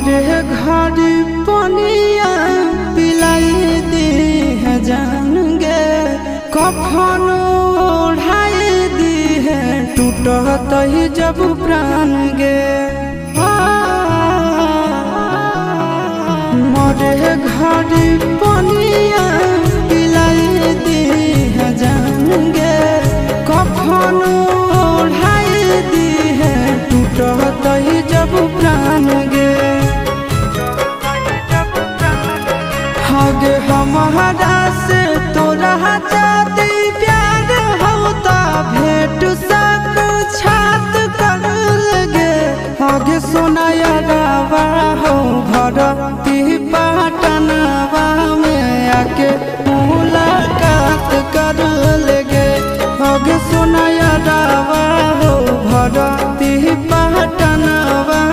मोरे घर पनिया पिलाई दी है जान गे कफन ओढ़ाई दी है टूटत ही जब प्राण गे मोरे घर पनिया पिलाई दी है जान गे कफन ओढ़ाई दी है टूटत ही जब प्राण गे हगे हमारा से तोरा जाती प्यार होता भेंट साक्षात कर लगे हगे सोनाया रावा हो भरती पाटनवा में आके मुलाकात कर लगे हगे सोनाया रावा हो भर